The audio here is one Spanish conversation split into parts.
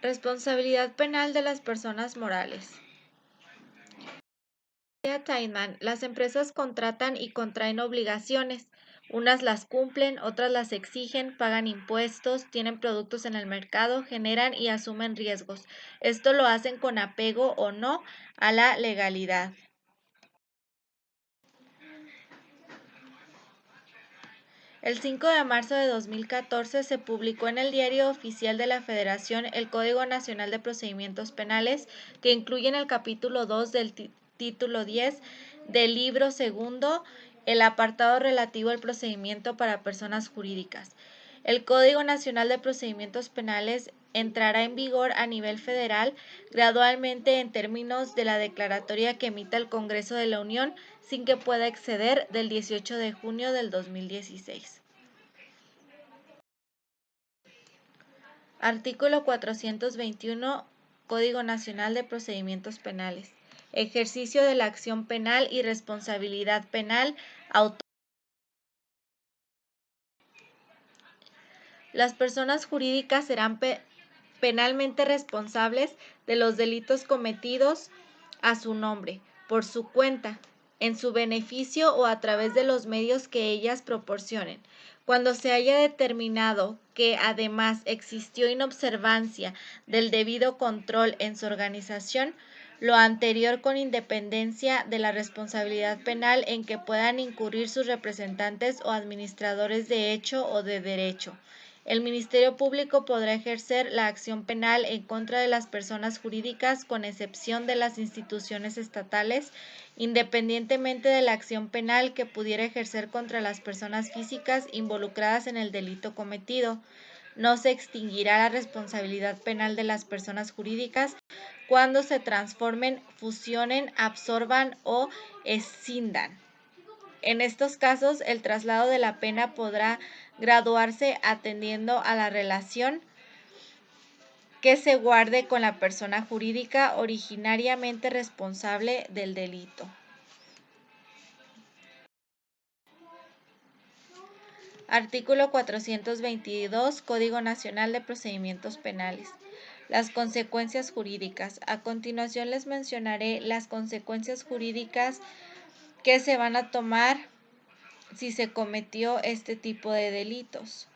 Responsabilidad penal de las personas morales. Timeman, las empresas contratan y contraen obligaciones. Unas las cumplen, otras las exigen, pagan impuestos, tienen productos en el mercado, generan y asumen riesgos. Esto lo hacen con apego o no a la legalidad. El 5 de marzo de 2014 se publicó en el Diario Oficial de la Federación el Código Nacional de Procedimientos Penales, que incluye en el capítulo 2 del título 10 del libro segundo el apartado relativo al procedimiento para personas jurídicas. El Código Nacional de Procedimientos Penales entrará en vigor a nivel federal gradualmente en términos de la declaratoria que emita el Congreso de la Unión, sin que pueda exceder del 18 de junio del 2016. Artículo 421 Código Nacional de Procedimientos Penales. Ejercicio de la acción penal y responsabilidad penal autónoma. Las personas jurídicas serán penalmente responsables de los delitos cometidos a su nombre, por su cuenta, en su beneficio o a través de los medios que ellas proporcionen. Cuando se haya determinado que además existió inobservancia del debido control en su organización, lo anterior con independencia de la responsabilidad penal en que puedan incurrir sus representantes o administradores de hecho o de derecho. El Ministerio Público podrá ejercer la acción penal en contra de las personas jurídicas, con excepción de las instituciones estatales, independientemente de la acción penal que pudiera ejercer contra las personas físicas involucradas en el delito cometido. No se extinguirá la responsabilidad penal de las personas jurídicas cuando se transformen, fusionen, absorban o escindan. En estos casos, el traslado de la pena podrá graduarse atendiendo a la relación que se guarde con la persona jurídica originariamente responsable del delito. Artículo 422 Código Nacional de Procedimientos Penales. Las consecuencias jurídicas. A continuación les mencionaré las consecuencias jurídicas que se van a tomar si se cometió este tipo de delitos.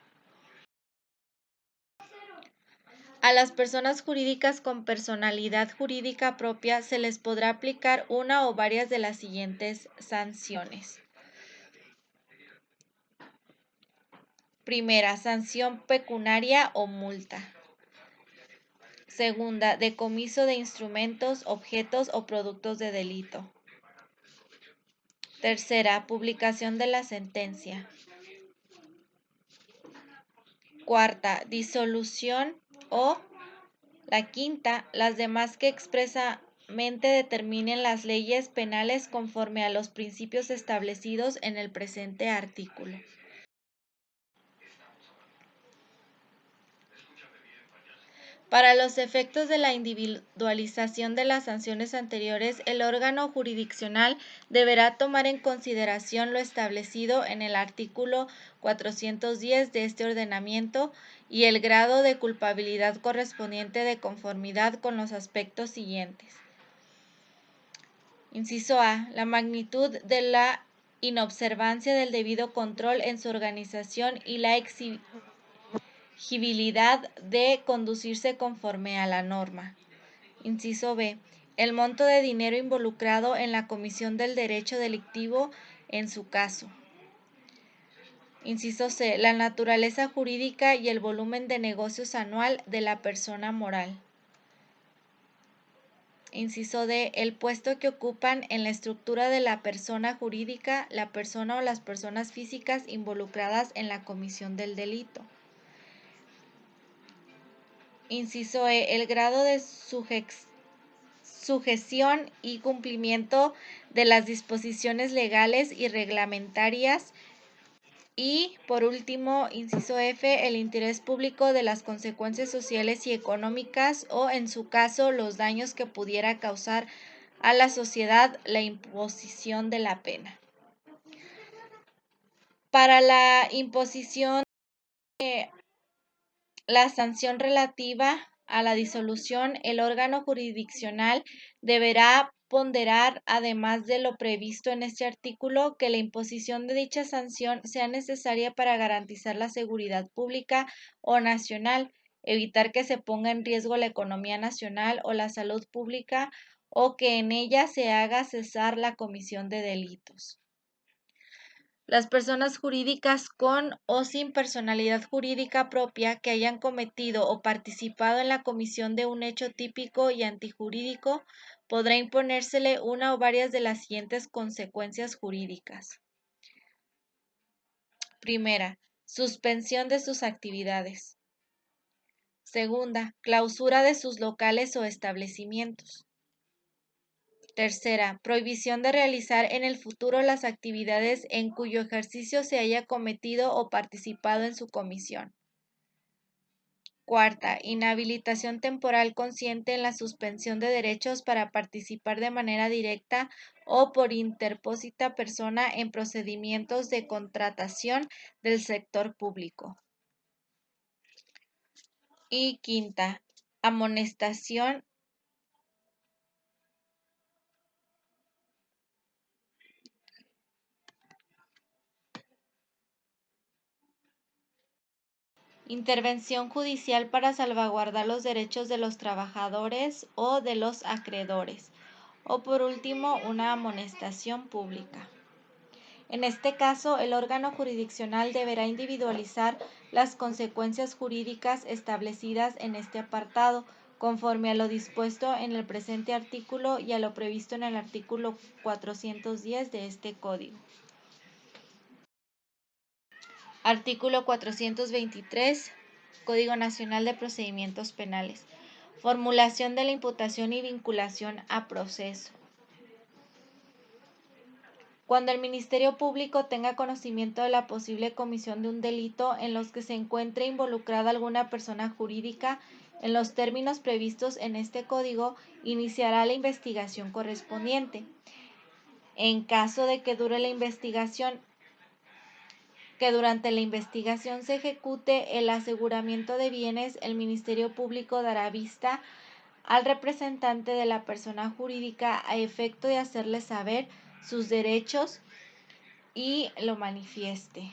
A las personas jurídicas con personalidad jurídica propia se les podrá aplicar una o varias de las siguientes sanciones. Primera, sanción pecuniaria o multa. Segunda, decomiso de instrumentos, objetos o productos de delito. Tercera, publicación de la sentencia. Cuarta, disolución o la quinta, las demás que expresamente determinen las leyes penales conforme a los principios establecidos en el presente artículo. Para los efectos de la individualización de las sanciones anteriores, el órgano jurisdiccional deberá tomar en consideración lo establecido en el artículo 410 de este ordenamiento y el grado de culpabilidad correspondiente de conformidad con los aspectos siguientes. Inciso A. La magnitud de la inobservancia del debido control en su organización y la exigibilidad de conducirse conforme a la norma. Inciso B. El monto de dinero involucrado en la comisión del derecho delictivo en su caso. Inciso C. La naturaleza jurídica y el volumen de negocios anual de la persona moral. Inciso D. El puesto que ocupan en la estructura de la persona jurídica, la persona o las personas físicas involucradas en la comisión del delito. Inciso E. El grado de sujeción y cumplimiento de las disposiciones legales y reglamentarias. Y, por último, inciso F, el interés público de las consecuencias sociales y económicas o, en su caso, los daños que pudiera causar a la sociedad la imposición de la pena. Para la imposición de la sanción relativa a la disolución, el órgano jurisdiccional deberá ponderar, además de lo previsto en este artículo, que la imposición de dicha sanción sea necesaria para garantizar la seguridad pública o nacional, evitar que se ponga en riesgo la economía nacional o la salud pública, o que en ella se haga cesar la comisión de delitos. Las personas jurídicas con o sin personalidad jurídica propia que hayan cometido o participado en la comisión de un hecho típico y antijurídico podrá imponérsele una o varias de las siguientes consecuencias jurídicas. Primera, suspensión de sus actividades. Segunda, clausura de sus locales o establecimientos. Tercera, prohibición de realizar en el futuro las actividades en cuyo ejercicio se haya cometido o participado en su comisión. Cuarta, inhabilitación temporal consciente en la suspensión de derechos para participar de manera directa o por interpósita persona en procedimientos de contratación del sector público. Y quinta, amonestación intervención judicial para salvaguardar los derechos de los trabajadores o de los acreedores. O por último, una amonestación pública. En este caso, el órgano jurisdiccional deberá individualizar las consecuencias jurídicas establecidas en este apartado, conforme a lo dispuesto en el presente artículo y a lo previsto en el artículo 410 de este Código. Artículo 423, Código Nacional de Procedimientos Penales. Formulación de la imputación y vinculación a proceso. Cuando el Ministerio Público tenga conocimiento de la posible comisión de un delito en los que se encuentre involucrada alguna persona jurídica, en los términos previstos en este código, iniciará la investigación correspondiente. En caso de que durante la investigación se ejecute el aseguramiento de bienes, el Ministerio Público dará vista al representante de la persona jurídica a efecto de hacerle saber sus derechos y lo manifieste.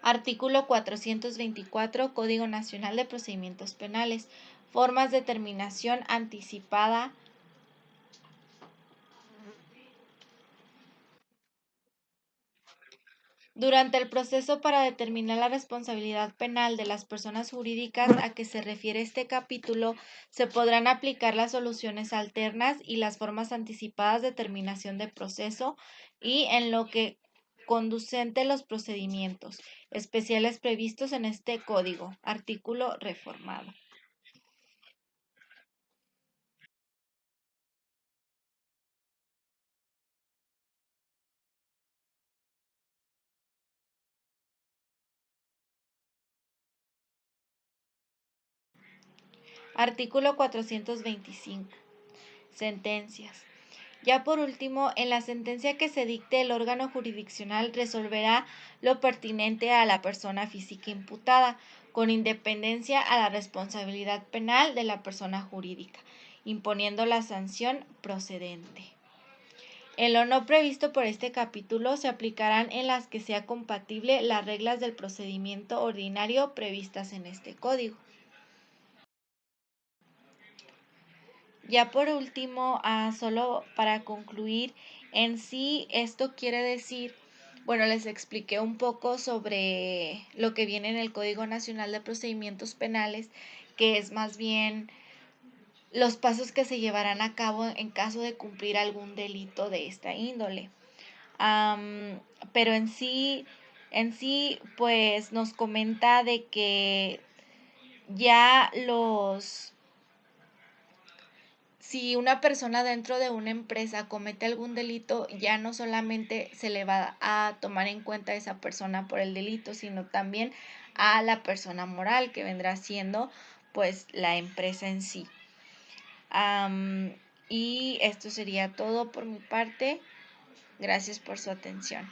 Artículo 424, Código Nacional de Procedimientos Penales. Formas de terminación anticipada. Durante el proceso para determinar la responsabilidad penal de las personas jurídicas a que se refiere este capítulo, se podrán aplicar las soluciones alternas y las formas anticipadas de terminación de proceso y en lo que conducente los procedimientos especiales previstos en este código. Artículo reformado. Artículo 425. Sentencias. Ya por último, en la sentencia que se dicte, el órgano jurisdiccional resolverá lo pertinente a la persona física imputada, con independencia a la responsabilidad penal de la persona jurídica, imponiendo la sanción procedente. En lo no previsto por este capítulo se aplicarán en las que sea compatible las reglas del procedimiento ordinario previstas en este código. Ya por último, solo para concluir, en sí esto quiere decir, bueno, les expliqué un poco sobre lo que viene en el Código Nacional de Procedimientos Penales, que es más bien los pasos que se llevarán a cabo en caso de cumplir algún delito de esta índole. Pero en sí, pues nos comenta de que ya si una persona dentro de una empresa comete algún delito, ya no solamente se le va a tomar en cuenta a esa persona por el delito, sino también a la persona moral, que vendrá siendo pues la empresa en sí. Y esto sería todo por mi parte. Gracias por su atención.